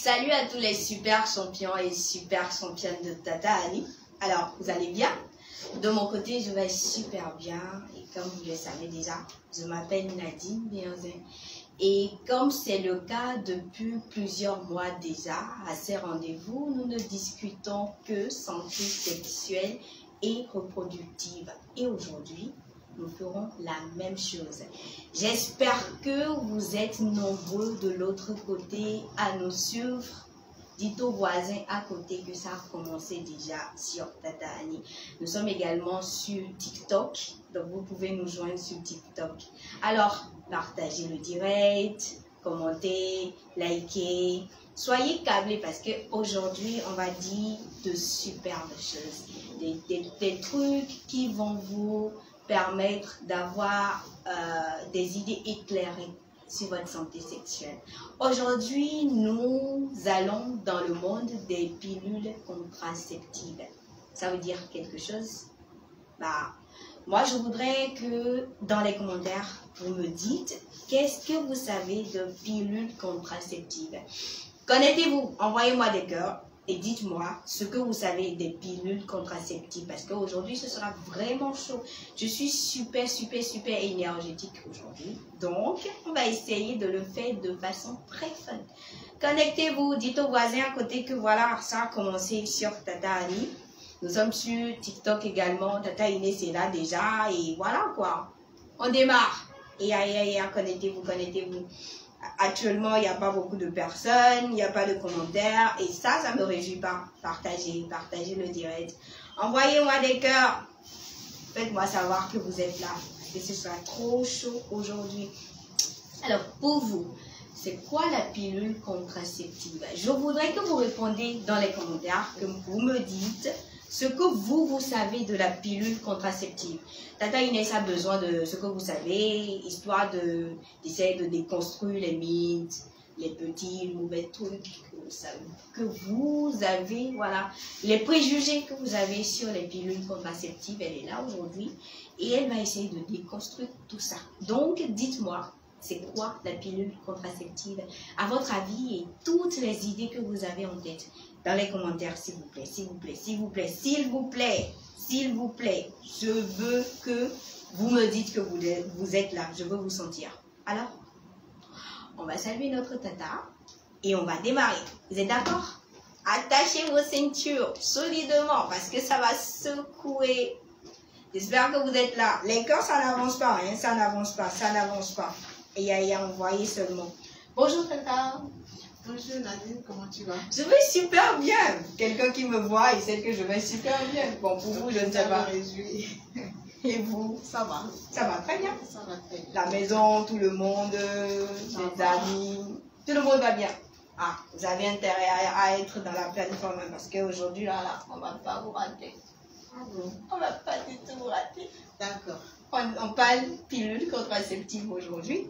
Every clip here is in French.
Salut à tous les super champions et super championnes de Tata Annie. Alors, vous allez bien? De mon côté, je vais super bien. Et comme vous le savez déjà, je m'appelle Nadine Béanzin. Et comme c'est le cas depuis plusieurs mois déjà, à ces rendez-vous, nous ne discutons que santé sexuelle et reproductive. Et aujourd'hui, nous ferons la même chose. J'espère que vous êtes nombreux de l'autre côté à nous suivre. Dites aux voisins à côté que ça a commencé déjà sur Tata Annie. Nous sommes également sur TikTok, donc vous pouvez nous joindre sur TikTok. Alors, partagez le direct, commentez, likez. Soyez câblés parce qu'aujourd'hui, on va dire de superbes choses. Des trucs qui vont vous permettre d'avoir des idées éclairées sur votre santé sexuelle. Aujourd'hui, nous allons dans le monde des pilules contraceptives. Ça veut dire quelque chose? Moi, je voudrais que dans les commentaires, vous me dites qu'est-ce que vous savez de pilules contraceptives. Connectez-vous, envoyez-moi des cœurs. Et dites-moi ce que vous savez des pilules contraceptives parce qu'aujourd'hui, ce sera vraiment chaud. Je suis super énergétique aujourd'hui. Donc, on va essayer de le faire de façon très fun. Connectez-vous, dites aux voisins à côté que voilà, ça a commencé sur Tata Annie. Nous sommes sur TikTok également. Tata Inès est là déjà. Et voilà quoi. On démarre. Et connectez-vous. Actuellement, il n'y a pas beaucoup de personnes, il n'y a pas de commentaires et ça ne me réjouit pas. Partagez le direct. Envoyez-moi des cœurs. Faites-moi savoir que vous êtes là parce que ce sera trop chaud aujourd'hui. Alors, pour vous, c'est quoi la pilule contraceptive? Je voudrais que vous répondiez dans les commentaires, que vous me dites ce que vous savez de la pilule contraceptive. Tata Inès a besoin de ce que vous savez, histoire d'essayer de déconstruire les mythes, les petits mauvais trucs que vous avez, voilà, les préjugés que vous avez sur les pilules contraceptives. Elle est là aujourd'hui et elle va essayer de déconstruire tout ça. Donc, dites-moi, c'est quoi la pilule contraceptive à votre avis et toutes les idées que vous avez en tête dans les commentaires, s'il vous plaît, s'il vous plaît, s'il vous plaît, s'il vous plaît, s'il vous plaît. Je veux que vous me dites que vous êtes là, je veux vous sentir. Alors, on va saluer notre tata et on va démarrer. Vous êtes d'accord? Attachez vos ceintures solidement parce que ça va secouer. J'espère que vous êtes là. Les cœurs, ça n'avance pas, hein? Ça n'avance pas, ça n'avance pas. Et envoyé seulement. Bonjour tata. Bonjour Nadine, comment tu vas? Je vais super bien. Quelqu'un qui me voit, il sait que je vais super bien. Bon, pour vous, je ne sais pas. Et vous? Ça va. Ça va très bien. Ça va très bien. La maison, tout le monde, les amis, tout le monde va bien. Ah, vous avez intérêt à être dans la pleine forme parce qu'aujourd'hui, là, on ne va pas vous rater. Ah bon? On ne va pas du tout vous rater. D'accord. On parle pilule contraceptive aujourd'hui.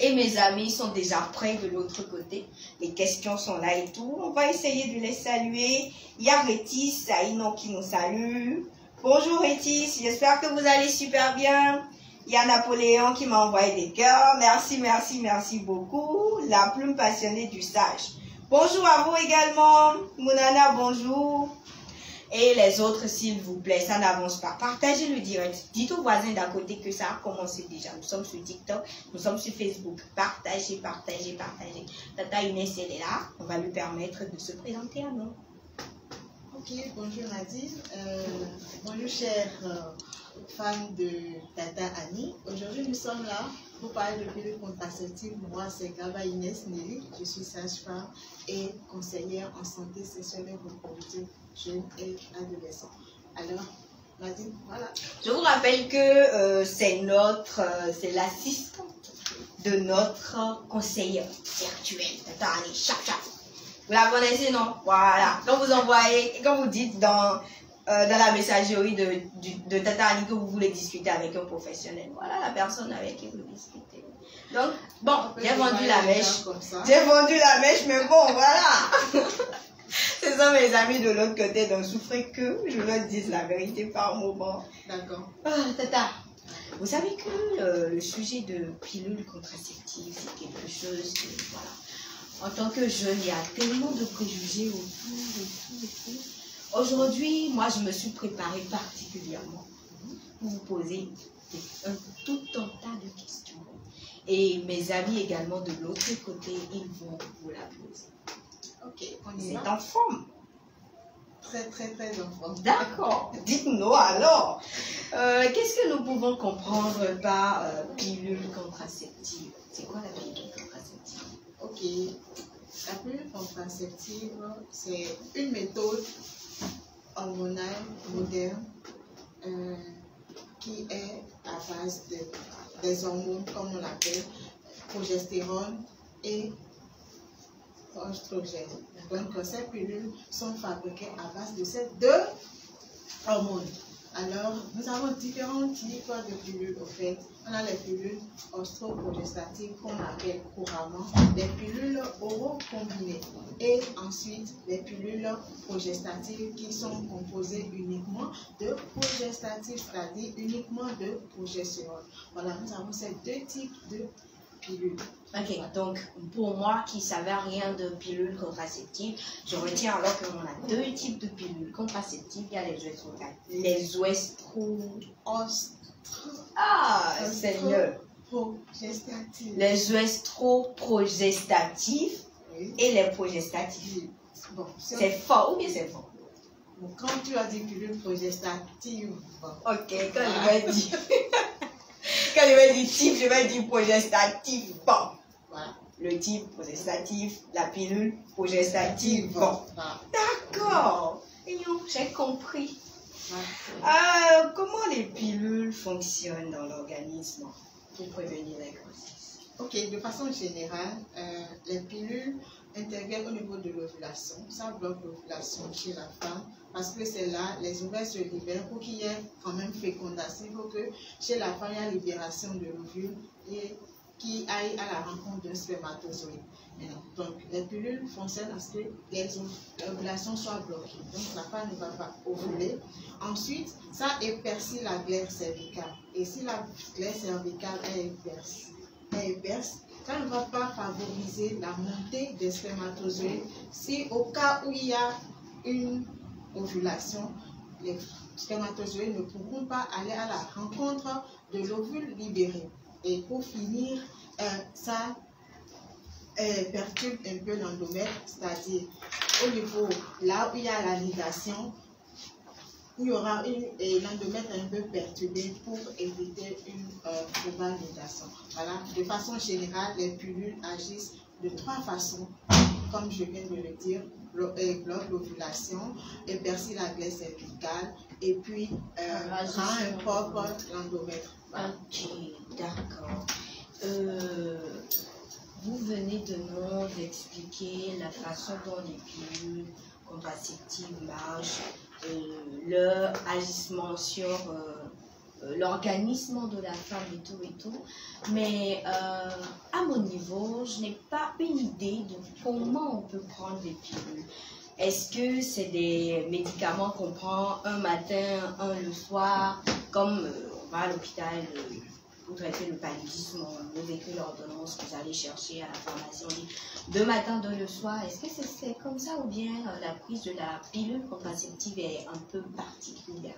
Et mes amis sont déjà prêts de l'autre côté. Les questions sont là et tout. On va essayer de les saluer. Il y a Rétis Saïno qui nous salue. Bonjour Rétis, j'espère que vous allez super bien. Il y a Napoléon qui m'a envoyé des cœurs. Merci beaucoup. La plume passionnée du sage. Bonjour à vous également. Mounana, bonjour. Et les autres, s'il vous plaît, ça n'avance pas. Partagez le direct. Dites aux voisins d'à côté que ça a commencé déjà. Nous sommes sur TikTok, nous sommes sur Facebook. Partagez. Tata Inès, elle est là. On va lui permettre de se présenter à nous. Ok, bonjour Nadine. Bonjour chers fans de Tata Annie. Aujourd'hui, nous sommes là pour parler de pilules contraceptives. Moi, c'est Gaba Inès Nelly. Je suis sage-femme et conseillère en santé sexuelle et reproductive jeunes et adolescents. Alors, Nadine, voilà. Je vous rappelle que c'est l'assistante de notre conseillère virtuelle, Tata Annie. Chap. Vous la connaissez, non? Voilà. Quand vous envoyez, quand vous dites dans la messagerie de Tata Annie que vous voulez discuter avec un professionnel, voilà la personne avec qui vous discutez. Donc, bon, j'ai vendu la mèche. J'ai vendu la mèche, mais bon, voilà. Ce sont mes amis de l'autre côté, donc souffrez que je leur dise la vérité par moment. D'accord. Tata, vous savez que le sujet de pilule contraceptive, c'est quelque chose que, voilà. En tant que jeune, il y a tellement de préjugés autour et tout. Aujourd'hui, moi, je me suis préparée particulièrement pour vous poser tout un tas de questions. Et mes amis également de l'autre côté, ils vont vous la poser. Ok, on y C'est va. en forme. Très en forme. D'accord. Dites-nous alors, qu'est-ce que nous pouvons comprendre par pilule contraceptive? C'est quoi la pilule contraceptive? Ok, la pilule contraceptive, c'est une méthode hormonale moderne qui est à base des hormones, comme on l'appelle, progestérone et oestrogène. Donc, ces pilules sont fabriquées à base de ces deux hormones. Alors, nous avons différents types de pilules au fait. On a les pilules oestroprogestatives qu'on appelle couramment les pilules orocombinées. Et ensuite, les pilules progestatives qui sont composées uniquement de progestatifs, c'est-à-dire uniquement de progestérone. Voilà, nous avons ces deux types de pilules. Ok, donc pour moi qui ne savais rien de pilules contraceptives, je retiens alors qu'on a deux types de pilules contraceptives. Il y a les Progestatifs. Les oestroprogestatifs et les progestatifs. Bon, c'est fort ou bien c'est fort? Bon, quand tu as dit pilule progestative, bon. Ok, quand je vais dire quand je vais dire type, je vais dire progestatif. Bon. Voilà. Le type progestatif, la pilule progestative. Bon. Voilà. D'accord. J'ai compris. Comment les pilules fonctionnent dans l'organisme pour prévenir les grossesses? Ok, de façon générale, les pilules interviennent au niveau de l'ovulation. Ça bloque l'ovulation chez la femme parce que c'est là, les ovaires se libèrent pour qu'il y ait quand même fécondation. Il faut que chez la femme, il y ait libération de l'ovule et qui aille à la rencontre d'un spermatozoïde. Donc, les pilules fonctionnent à ce que l'ovulation soit bloquée. Donc, la femme ne va pas ovuler. Ensuite, ça épaissit la glaire cervicale. Et si la glaire cervicale est épaisse, ça ne va pas favoriser la montée des spermatozoïdes. Si au cas où il y a une ovulation, les spermatozoïdes ne pourront pas aller à la rencontre de l'ovule libéré. Et pour finir, ça perturbe un peu l'endomètre, c'est-à-dire au niveau là où il y a la ligation, il y aura l'endomètre un peu perturbé pour éviter une probable ligation. Voilà, de façon générale, les pilules agissent de trois façons, comme je viens de le dire, bloquent l'ovulation, épaissit la glaire cervicale et puis rend impropre l'endomètre. Voilà. Ok, d'accord. Vous venez de nous expliquer la façon dont les pilules contraceptives marchent, leur agissement sur l'organisme de la femme et tout. Mais à mon niveau, je n'ai pas une idée de comment on peut prendre les pilules. Est-ce que c'est des médicaments qu'on prend un matin, un le soir, comme on va à l'hôpital pour traiter le paludisme, on vous écrit l'ordonnance, vous allez chercher à la pharmacie, on dit 2 matins, 2 le soir. Est-ce que c'est comme ça ou bien la prise de la pilule contraceptive est un peu particulière?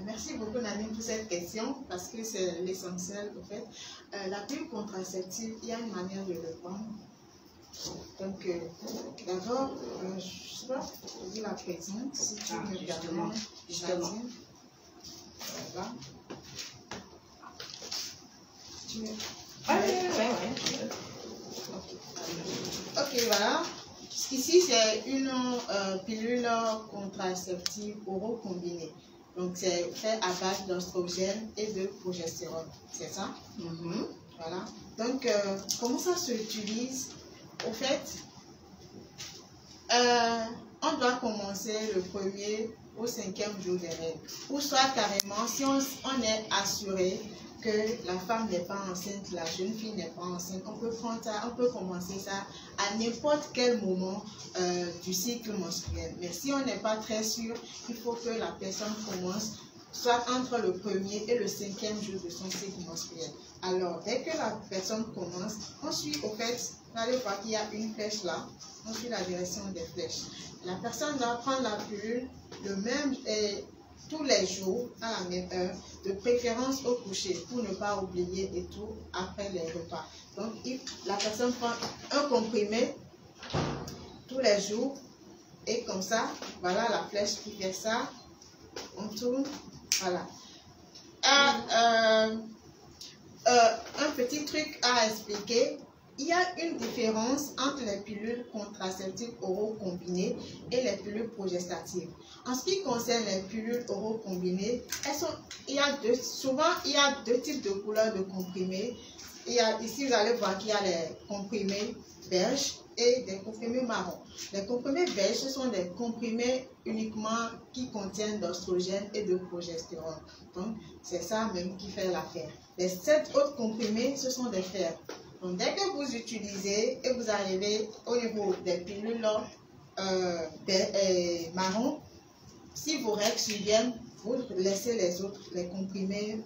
Merci beaucoup Nadine pour cette question parce que c'est l'essentiel en fait. La pilule contraceptive, il y a une manière de le prendre. Donc d'abord, je ne sais pas, je dis la présente, si tu me permets. Justement. Voilà. Ok, voilà. Ici, c'est une pilule contraceptive oro-combinée. Donc, c'est fait à base d'oestrogène et de progestérone. C'est ça? Voilà. Donc, comment ça s'utilise? Au fait, on doit commencer le 1er au 5e jour des règles. Ou soit carrément, si on est assuré que la femme n'est pas enceinte, la jeune fille n'est pas enceinte, on peut prendre ça, on peut commencer ça à n'importe quel moment du cycle menstruel. Mais si on n'est pas très sûr, il faut que la personne commence soit entre le 1er et le 5e jour de son cycle menstruel. Alors, dès que la personne commence, on suit au fait vous allez voir qu'il y a une flèche là. On suit la direction des flèches. La personne doit prendre la pilule le même, tous les jours à la même heure, de préférence au coucher, pour ne pas oublier et tout après les repas. Donc, la personne prend un comprimé tous les jours et comme ça, voilà la flèche qui fait ça. On tourne, voilà. Un petit truc à expliquer. Il y a une différence entre les pilules contraceptives oraux combinées et les pilules progestatives. En ce qui concerne les pilules oraux combinées, souvent il y a deux types de couleurs de comprimés. Ici, vous allez voir qu'il y a les comprimés beige et des comprimés marrons. Les comprimés beige, ce sont des comprimés uniquement qui contiennent d'oestrogène et de progestérone. Donc, c'est ça même qui fait l'affaire. Les 7 autres comprimés, ce sont des fers. Donc, dès que vous utilisez et vous arrivez au niveau des pilules marron, si vos règles surviennent, vous laissez les autres, les comprimés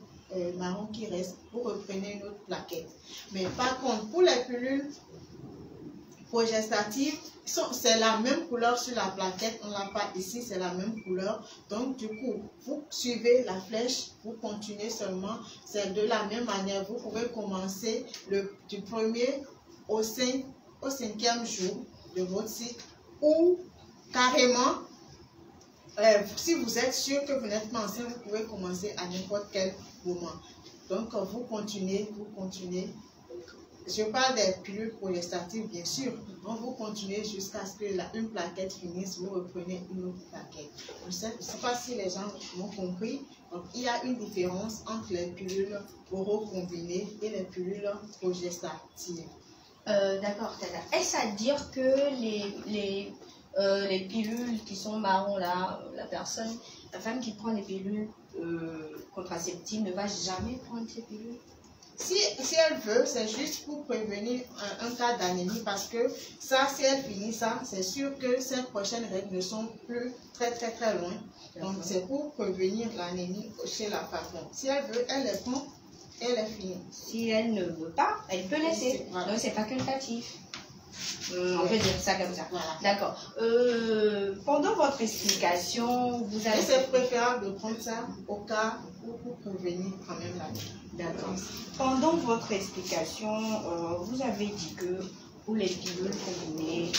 marron qui restent, vous reprenez une autre plaquette. Mais par contre, pour les pilules progestatives, c'est la même couleur sur la plaquette, on ne l'a pas ici, c'est la même couleur. Donc du coup, vous suivez la flèche, vous continuez seulement, c'est de la même manière. Vous pouvez commencer du premier au 5e jour de votre cycle, ou carrément, si vous êtes sûr que vous n'êtes pas enceinte, vous pouvez commencer à n'importe quel moment. Donc vous continuez. Je parle des pilules progestatives, bien sûr. Donc, vous continuez jusqu'à ce que une plaquette finisse, vous reprenez une autre plaquette. Je ne sais pas si les gens m'ont compris. Donc, il y a une différence entre les pilules oraux combinées et les pilules progestatives. D'accord, Tata. Est-ce à dire que les pilules qui sont marron là, la femme qui prend les pilules contraceptives ne va jamais prendre ces pilules? Si elle veut, c'est juste pour prévenir un cas d'anémie, parce que ça, si elle finit ça, c'est sûr que ses prochaines règles ne sont plus très loin. Donc c'est pour prévenir l'anémie chez la femme. Donc, si elle veut, elle les prend et elle est finie. Si elle ne veut pas, elle peut laisser. Voilà. Donc c'est facultatif. On peut dire ça comme ça. Voilà. D'accord. Pendant votre explication, vous avez... C'est préférable de prendre ça au cas où pour prévenir quand même l'anémie. D'accord. Pendant votre explication, vous avez dit que pour les pilules combinées,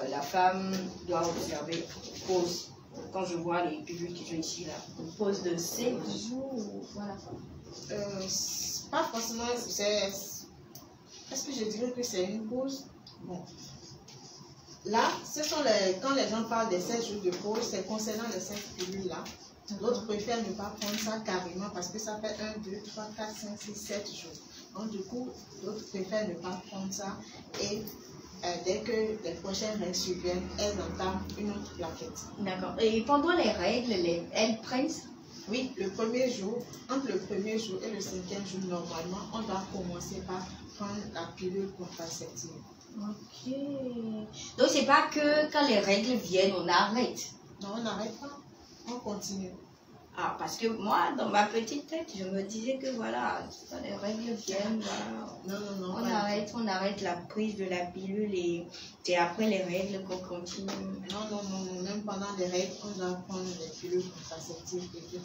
la femme doit observer une pause. Quand je vois les pilules qui sont ici, là, une pause de 5 jours, voilà. Pas forcément, est-ce que je dirais que c'est une pause? Bon. Là, quand les gens parlent des 7 jours de pause, c'est concernant les 5 pilules là. D'autres préfèrent ne pas prendre ça carrément parce que ça fait 1, 2, 3, 4, 5, 6, 7 jours. Donc du coup, d'autres préfèrent ne pas prendre ça et dès que les prochaines règles surviennent, elles entament une autre plaquette. D'accord. Et pendant les règles, elles prennent ça? Oui, le premier jour, entre le premier jour et le 5e jour, normalement, on doit commencer par prendre la pilule contraceptive. Ok. Donc c'est pas que quand les règles viennent, on arrête? Non, on n'arrête pas. On continue. Ah, parce que moi, dans ma petite tête, je me disais que voilà, quand les règles viennent, voilà, non, on arrête la prise de la pilule et c'est après les règles qu'on continue. Non, même pendant les règles, on doit prendre des pilules contraceptives et tout.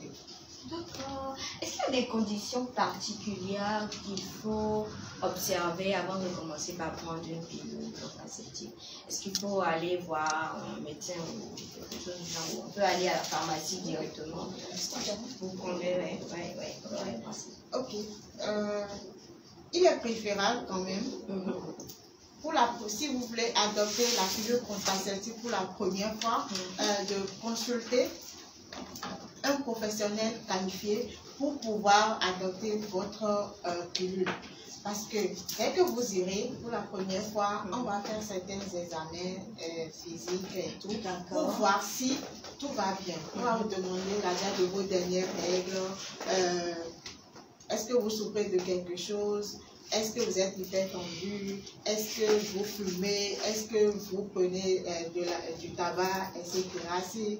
D'accord. Est-ce qu'il y a des conditions particulières qu'il faut observer avant de commencer par prendre une pilule contraceptive? Est-ce qu'il faut aller voir un médecin ou quelque chose du genre? On peut aller à la pharmacie directement pour prendre Ok. Il est préférable quand même, si vous voulez adopter la pilule contraceptive pour la première fois, de consulter un professionnel qualifié pour pouvoir adopter votre pilule. Parce que dès que vous irez pour la première fois, on va faire certains examens physiques et tout pour voir si tout va bien. On va vous demander la date de vos dernières règles. Est-ce que vous souffrez de quelque chose? est-ce que vous êtes hypertendu, est-ce que vous fumez, est-ce que vous prenez du tabac, etc. Si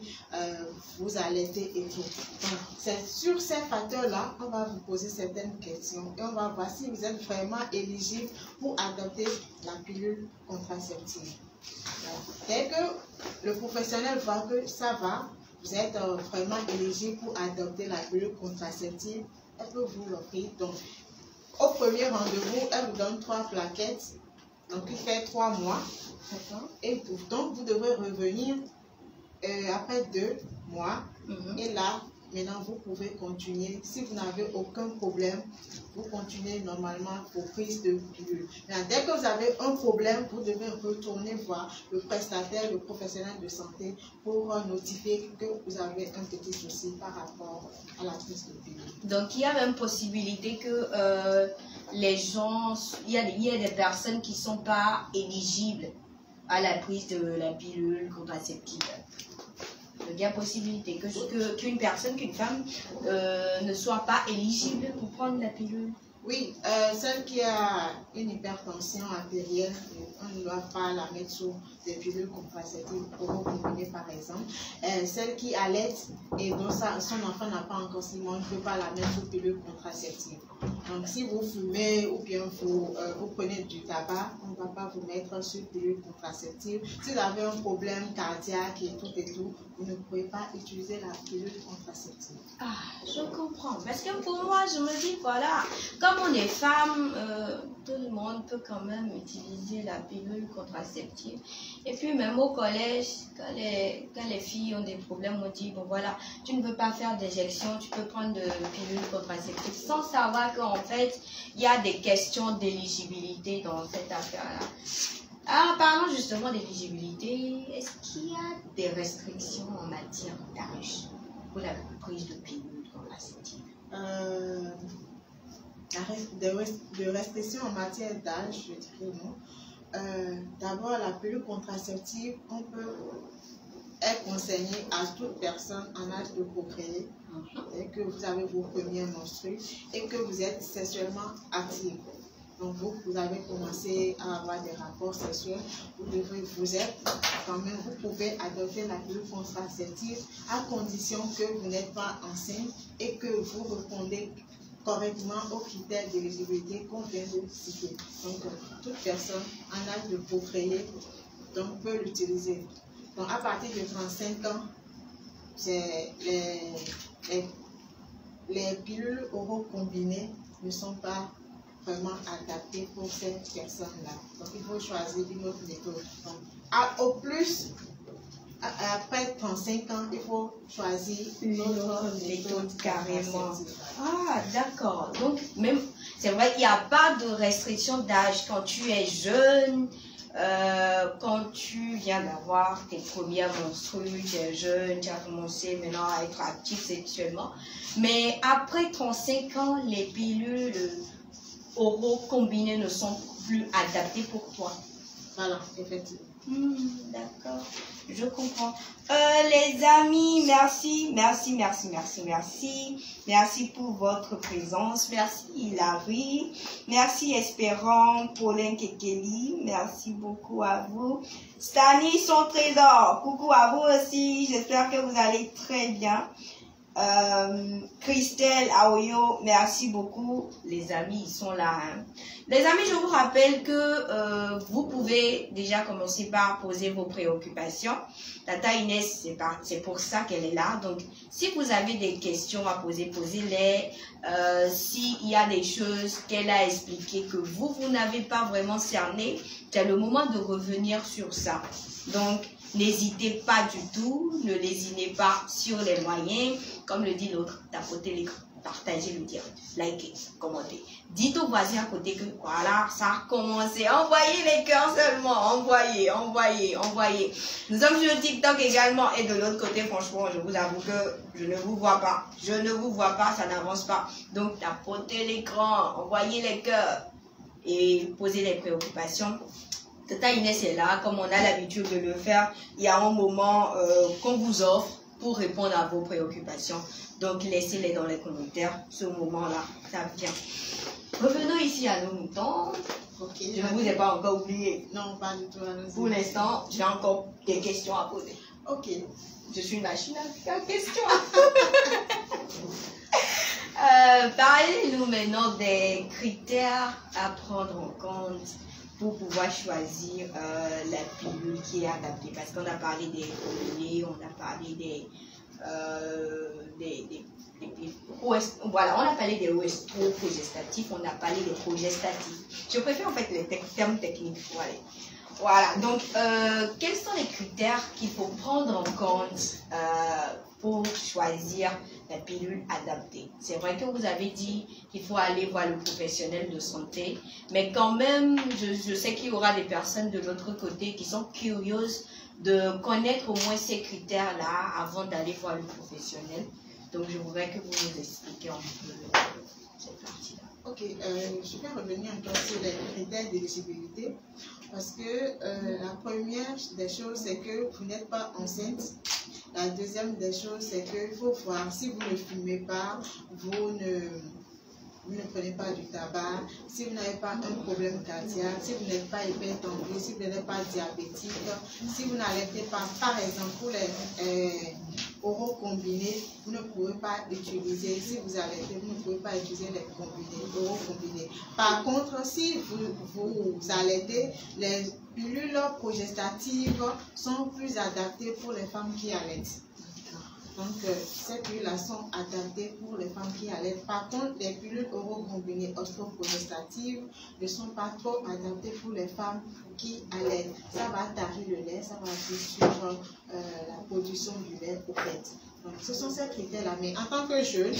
vous allaitez et tout. Donc, c'est sur ces facteurs-là, on va vous poser certaines questions et on va voir si vous êtes vraiment éligible pour adopter la pilule contraceptive. Voilà. Dès que le professionnel voit que ça va, vous êtes vraiment éligible pour adopter la pilule contraceptive, elle peut vous l'offrir. Donc, au premier rendez-vous, elle vous donne 3 plaquettes, donc il fait 3 mois. Et donc, vous devrez revenir après 2 mois. Et là, maintenant, vous pouvez continuer. Si vous n'avez aucun problème, vous continuez normalement vos prises de pilule. Dès que vous avez un problème, vous devez retourner voir le prestataire, le professionnel de santé pour notifier que vous avez un petit souci par rapport à la prise de pilule. Donc, il y a même possibilité que les gens, il y a des personnes qui ne sont pas éligibles à la prise de la pilule contraceptive. Donc, il y a possibilité qu'une personne, qu'une femme ne soit pas éligible pour prendre la pilule. Oui, celle qui a une hypertension artérielle, on ne doit pas la mettre sous des pilules contraceptives combinées par exemple. Celle qui allaite et dont son enfant n'a pas encore 6 mois, on ne peut pas la mettre sous pilule contraceptive. Donc si vous fumez ou bien vous prenez du tabac, on ne va pas vous mettre sur pilule contraceptive. Si vous avez un problème cardiaque et tout, vous ne pouvez pas utiliser la pilule contraceptive. Ah, je comprends. Parce que pour moi, je me dis, voilà, comme on est femme, tout le monde peut quand même utiliser la pilule contraceptive. Et puis même au collège, quand les filles ont des problèmes, on dit, bon voilà, tu ne veux pas faire d'injection, tu peux prendre de pilule contraceptive, sans savoir qu'en fait, il y a des questions d'éligibilité dans cette affaire-là. Alors, parlons justement d'éligibilité. Est-ce qu'il y a des restrictions en matière d'âge pour la prise de pilule contraceptive? De restrictions en matière d'âge, je dirais non. D'abord, la pilule contraceptive, est conseillée à toute personne en âge de procréer, et que vous avez vos premiers menstrues et que vous êtes sexuellement actif. Donc vous avez commencé à avoir des rapports sexuels, vous pouvez adopter la pilule contraceptive à condition que vous n'êtes pas enceinte et que vous répondez correctement aux critères d'éligibilité qu'on vient de citer. Donc toute personne en âge de procréer peut l'utiliser. Donc à partir de 35 ans, les pilules oraux-combinées ne sont pas vraiment adaptées pour cette personne-là. Donc il faut choisir une autre méthode. Donc, au plus, après 35 ans, il faut choisir une autre méthode carrément. Ah, d'accord. Donc, même, c'est vrai qu'il n'y a pas de restriction d'âge quand tu es jeune, quand tu viens d'avoir tes premières menstrues, tu es jeune, tu as commencé maintenant à être actif sexuellement. Mais après 35 ans, les pilules oraux combinées ne sont plus adaptées pour toi. Voilà, effectivement. D'accord, je comprends. Les amis, merci pour votre présence. Merci Hilary, merci Espérant, Pauline Kekeli, merci beaucoup à vous. Stani, son trésor, coucou à vous aussi, j'espère que vous allez très bien. Christelle, Aoyo, merci beaucoup. Les amis, ils sont là. Hein. Les amis, je vous rappelle que vous pouvez déjà commencer par poser vos préoccupations. Tata Inès, c'est pour ça qu'elle est là. Donc, si vous avez des questions à poser, posez-les. S'il y a des choses qu'elle a expliquées que vous n'avez pas vraiment cernées, c'est le moment de revenir sur ça. Donc, n'hésitez pas du tout, ne lésinez pas sur les moyens. Comme le dit l'autre, tapotez l'écran, partagez le direct, likez, commentez. Dites aux voisins à côté que voilà, ça a commencé. Envoyez les cœurs seulement, envoyez. Nous sommes sur TikTok également et de l'autre côté, franchement, je vous avoue que je ne vous vois pas. Ça n'avance pas. Donc, tapotez l'écran, envoyez les cœurs et posez les préoccupations. Tata Inès est là, comme on a l'habitude de le faire. Il y a un moment qu'on vous offre pour répondre à vos préoccupations. Donc, laissez-les dans les commentaires. Ce moment-là, ça vient. Revenons ici à nos moutons. Ok. Je ne vous ai pas encore oublié. Non, pas du tout. Pour l'instant, j'ai encore des questions à poser. Ok. Je suis une machine à faire questions. Parlez-nous maintenant des critères à prendre en compte pour pouvoir choisir la pilule qui est adaptée. Parce qu'on a parlé des combinés, on a parlé voilà, on a parlé des oestrogestatifs, on a parlé des progestatifs. Je préfère en fait les termes techniques. Voilà, donc quels sont les critères qu'il faut prendre en compte pour choisir la pilule adaptée? C'est vrai que vous avez dit qu'il faut aller voir le professionnel de santé, mais quand même, je sais qu'il y aura des personnes de l'autre côté qui sont curieuses de connaître au moins ces critères-là avant d'aller voir le professionnel. Donc, je voudrais que vous nous expliquiez un peu cette partie-là. Ok, je vais revenir encore sur les critères d'éligibilité parce que la première des choses, c'est que vous n'êtes pas enceinte. La deuxième des choses, c'est qu'il faut voir si vous ne fumez pas, vous ne prenez pas du tabac, si vous n'avez pas un problème cardiaque, si vous n'êtes pas hypertendu, si vous n'êtes pas diabétique, si vous n'arrêtez pas, par exemple, pour les oraux combinés, vous ne pouvez pas utiliser, si vous arrêtez, vous ne pouvez pas utiliser les oraux combinés. Par contre, si vous arrêtez, les pilules progestatives sont plus adaptées pour les femmes qui allaitent. Donc, ces pilules-là sont adaptées pour les femmes qui allaitent. Par contre, les pilules oraux-combinées oestrogestatives ne sont pas trop adaptées pour les femmes qui allaitent. Ça va tarir le lait, ça va agir sur la production du lait au fait. Donc, ce sont ces critères-là. Mais en tant que jeune,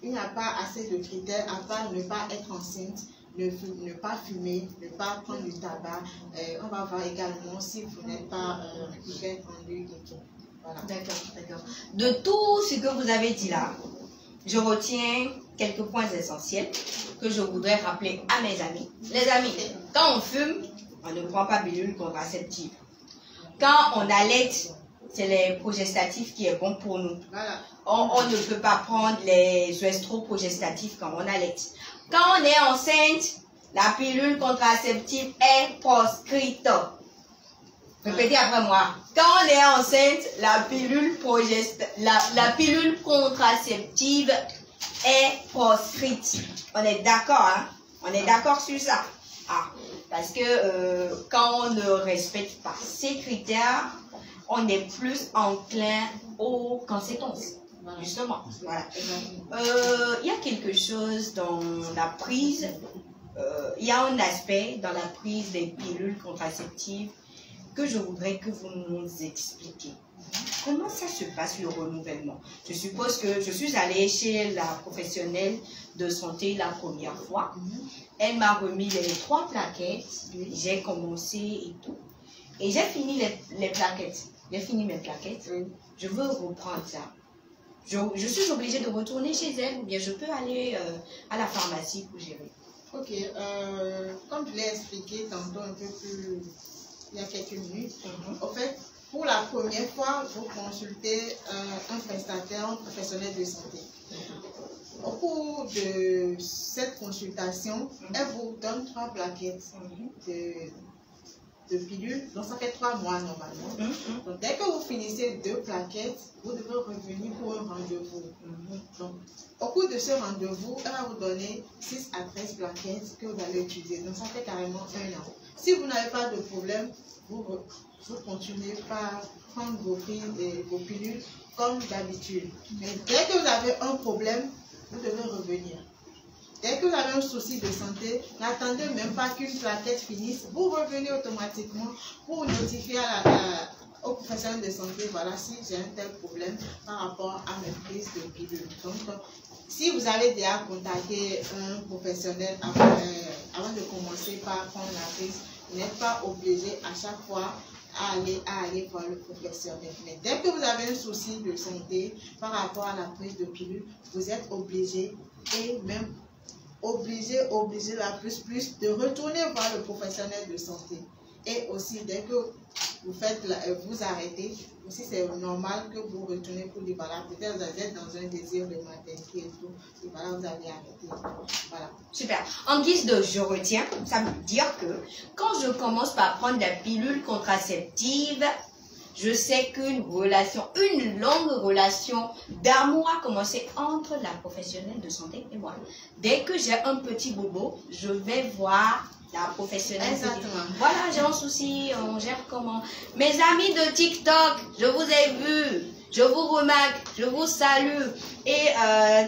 il n'y a pas assez de critères à part ne pas être enceinte, ne pas fumer, ne pas prendre du tabac. On va voir également si vous n'êtes pas hypertendu et tout. Voilà. D'accord. De tout ce que vous avez dit là, je retiens quelques points essentiels que je voudrais rappeler à mes amis. Les amis, quand on fume, on ne prend pas pilule contraceptive. Quand on allaite, c'est les progestatifs qui est bon pour nous. Voilà. On ne peut pas prendre les oestrogestatifs quand on allaite. Quand on est enceinte, la pilule contraceptive est proscrite. Répétez après moi. Quand on est enceinte, la pilule contraceptive est proscrite. On est d'accord, hein? On est d'accord sur ça. Parce que quand on ne respecte pas ces critères, on est plus enclin aux conséquences. Justement. Voilà. Il y a quelque chose dans la prise. Il y a un aspect dans la prise des pilules contraceptives que je voudrais que vous nous expliquiez. Comment ça se passe le renouvellement? Je suppose que je suis allée chez la professionnelle de santé la première fois. Elle m'a remis les 3 plaquettes. J'ai commencé et tout. Et j'ai fini les plaquettes. J'ai fini mes plaquettes. Je veux reprendre ça. Je suis obligée de retourner chez elle ou bien je peux aller à la pharmacie pour gérer. Ok. Comme je l'ai expliqué tantôt un peu plus il y a quelques minutes, en fait, pour la première fois, vous consultez un prestataire, un professionnel de santé. Au cours de cette consultation, elle vous donne 3 plaquettes de pilules, donc ça fait 3 mois normalement. Donc dès que vous finissez 2 plaquettes, vous devez revenir pour un rendez-vous. Donc au cours de ce rendez-vous, elle va vous donner 6 à 13 plaquettes que vous allez utiliser. Donc ça fait carrément 1 an. Si vous n'avez pas de problème, vous continuez par prendre vos pilules comme d'habitude. Mais dès que vous avez un problème, vous devez revenir. Dès que vous avez un souci de santé, n'attendez même pas qu'une plaquette finisse. Vous revenez automatiquement pour notifier au professionnel de santé, voilà, si j'ai un tel problème par rapport à mes prises de pilules. Donc, si vous avez déjà contacté un professionnel avant de commencer par prendre la prise, vous n'êtes pas obligé à chaque fois à aller voir le professionnel. Mais dès que vous avez un souci de santé par rapport à la prise de pilule, vous êtes obligé et même obligé la plus de retourner voir le professionnel de santé. Et aussi, dès que vous arrêtez. Aussi, c'est normal que vous retournez pour dire, voilà, peut-être vous êtes dans un désir de maternité et tout, et voilà, vous avez arrêté. Voilà. Super. En guise de je retiens, ça veut dire que quand je commence par prendre la pilule contraceptive, je sais qu'une longue relation d'amour a commencé entre la professionnelle de santé et moi. Dès que j'ai un petit bobo, je vais voir la professionnelle. Exactement. Voilà, j'ai un souci, on gère comment. Mes amis de TikTok, je vous ai vu, je vous remarque, je vous salue. Et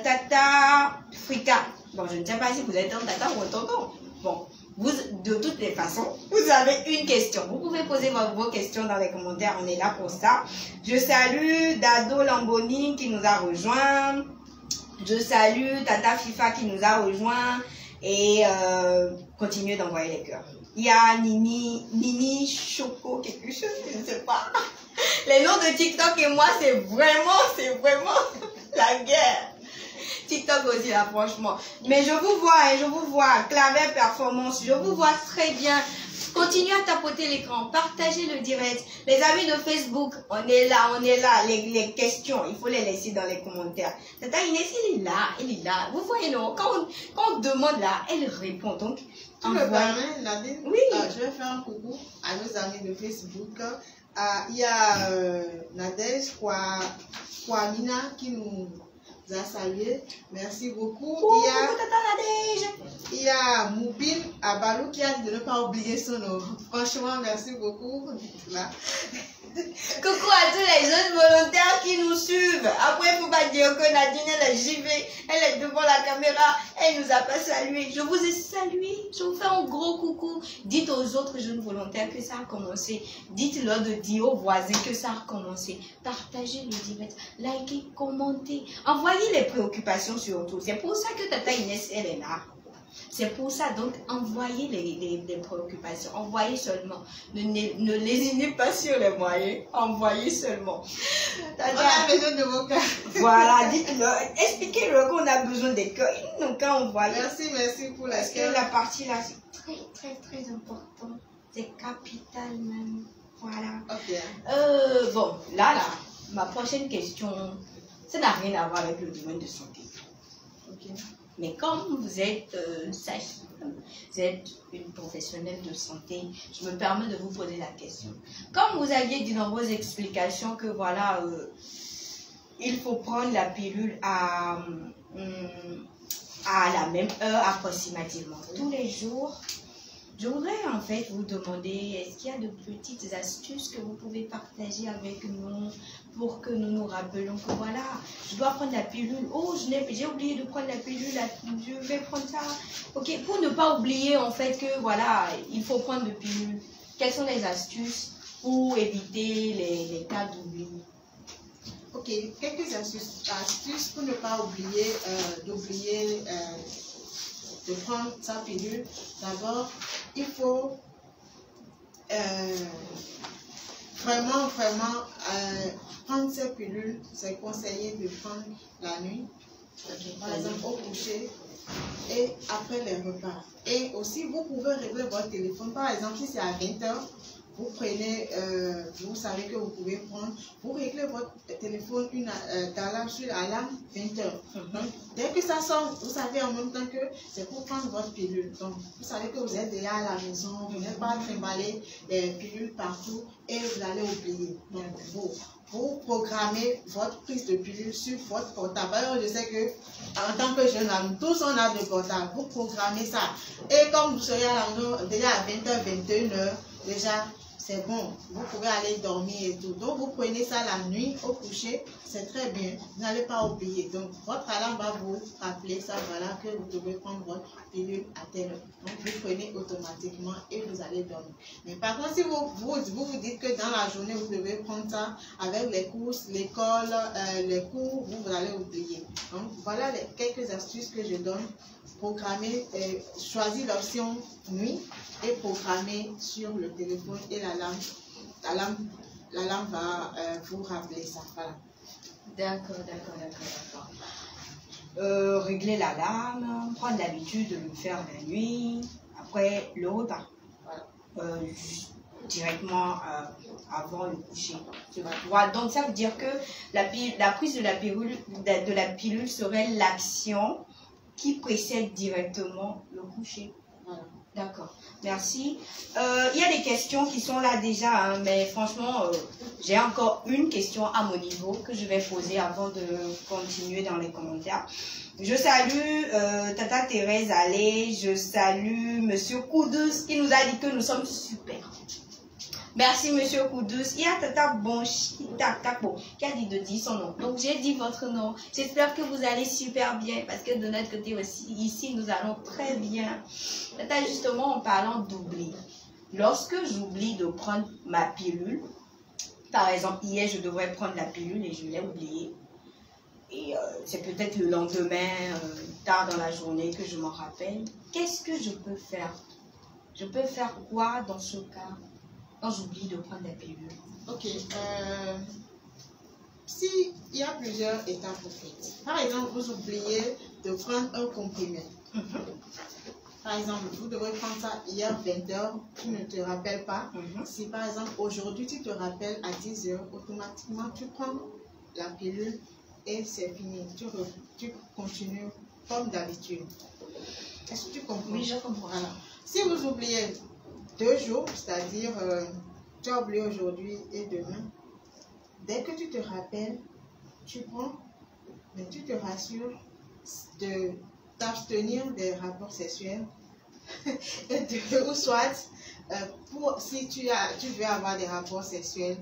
Tata Frika, bon, je ne sais pas si vous êtes un tata ou un tonton. Bon, vous, de toutes les façons, vous avez une question. Vous pouvez poser vos questions dans les commentaires, on est là pour ça. Je salue Dado Lamboni qui nous a rejoint. Je salue Tata FIFA qui nous a rejoint. Et continuez d'envoyer les cœurs. Il y a Nini Choco, quelque chose, je ne sais pas. Les noms de TikTok et moi, c'est vraiment la guerre. TikTok aussi, là, franchement. Mais je vous vois. Claver Performance, je vous vois très bien. Continuez à tapoter l'écran, partagez le direct. Les amis de Facebook, on est là. Les questions, il faut les laisser dans les commentaires. Tata Inès, elle est là. Vous voyez, non? Quand on demande là, elle répond. Donc, tu me permets, Nadine? Oui. Je vais faire un coucou à nos amis de Facebook. Il y a Nadège Kwamina qui nous a salué. Merci beaucoup. Il y a Moubine Abalou qui a dit de ne pas oublier son nom. Franchement, merci beaucoup. Là. Coucou à tous les jeunes volontaires qui nous suivent. Après, il ne faut pas dire que Nadine, elle est JV, elle est devant la caméra, elle ne nous a pas salué. Je vous ai salué, je vous fais un gros coucou. Dites aux autres jeunes volontaires que ça a commencé. Dites-leur de dire aux voisins que ça a commencé. Partagez le direct, likez, commentez. Envoyez les préoccupations surtout. C'est pour ça que Tata Inès, elle est là. C'est pour ça, donc, envoyez les préoccupations. Envoyez seulement. Ne lésinez pas sur les moyens. Envoyez seulement. On a besoin de vos cœurs. Voilà, dites-leur. Expliquez-leur qu'on a besoin des cœurs. Ils n'ont qu'à envoyer. Merci pour la Parce que la partie là, c'est très important. C'est capital même. Voilà. Ok. Bon, là, ma prochaine question, ça n'a rien à voir avec le domaine de santé. Ok. Mais comme vous êtes vous êtes une professionnelle de santé, je me permets de vous poser la question. Comme vous aviez dit dans vos explications que voilà, il faut prendre la pilule à la même heure approximativement, tous les jours, je voudrais en fait vous demander, est-ce qu'il y a de petites astuces que vous pouvez partager avec nous pour que nous nous rappelions que voilà, je dois prendre la pilule. Oh, j'ai oublié de prendre la pilule, je vais prendre ça. Ok, pour ne pas oublier en fait que voilà, il faut prendre de pilule. Quelles sont les astuces pour éviter les cas d'oubli? Ok, quelques astuces pour ne pas oublier de prendre sa pilule. D'abord, il faut vraiment prendre ces pilules. C'est conseillé de prendre la nuit, par exemple au coucher et après les repas. Et aussi, vous pouvez régler votre téléphone. Par exemple, si c'est à 20h, vous prenez, vous savez que vous pouvez prendre, vous réglez votre téléphone d'alarme sur l'alarme 20h. Dès que ça sort, vous savez en même temps que c'est pour prendre votre pilule. Donc, vous savez que vous êtes déjà à la maison, vous n'êtes pas trimballer les pilules partout et vous allez oublier. Donc, vous programmez votre prise de pilule sur votre portable. Alors, je sais que en tant que jeune homme, tous on a de portable. Vous programmez ça. Et comme vous serez à la maison déjà à 20h, 21h, déjà, c'est bon, vous pouvez aller dormir et tout. Donc, vous prenez ça la nuit au coucher, c'est très bien. Vous n'allez pas oublier. Donc, votre alarme va vous rappeler ça, voilà, que vous devez prendre votre pilule à telle heure. Donc, vous prenez automatiquement et vous allez dormir. Mais par contre, si vous dites que dans la journée, vous devez prendre ça avec les courses, l'école, les cours, vous allez oublier. Donc, voilà quelques astuces que je donne. Programmer, choisir l'option nuit et programmer sur le téléphone et l'alarme va vous rappeler ça. Voilà. D'accord. Régler l'alarme, prendre l'habitude de le faire la nuit, après le repas. Voilà. directement avant le coucher. Tu vas pouvoir. Donc ça veut dire que la prise de la pilule serait l'action qui précède directement le coucher. Voilà. D'accord, merci. Il y a des questions qui sont là déjà, hein, mais franchement, j'ai encore une question à mon niveau que je vais poser avant de continuer dans les commentaires. Je salue Tata Thérèse Allé, je salue Monsieur Koudous qui nous a dit que nous sommes super. Merci Monsieur Koudous. Il y a Tata Bonchita Kapo qui a dit de dire son nom. Donc j'ai dit votre nom. J'espère que vous allez super bien parce que de notre côté aussi, ici nous allons très bien. Tata, justement en parlant d'oubli. Lorsque j'oublie de prendre ma pilule, par exemple hier je devrais prendre la pilule et je l'ai oubliée. Et c'est peut-être le lendemain, tard dans la journée que je m'en rappelle. Qu'est-ce que je peux faire? Je peux faire quoi dans ce cas? Quand j'oublie de prendre la pilule. Ok. Si il y a plusieurs étapes au fait. Par exemple, vous oubliez de prendre un comprimé. Par exemple, vous devrez prendre ça hier 20h, tu ne te rappelles pas. Si par exemple aujourd'hui tu te rappelles à 10h, automatiquement tu prends la pilule et c'est fini. Tu continues comme d'habitude. Est-ce que tu comprends? Oui, je comprends. Voilà. Si vous oubliez 2 jours, c'est-à-dire tu as oublié aujourd'hui et demain, dès que tu te rappelles, tu prends, mais tu te rassures de t'abstenir des rapports sexuels ou soit si tu veux avoir des rapports sexuels,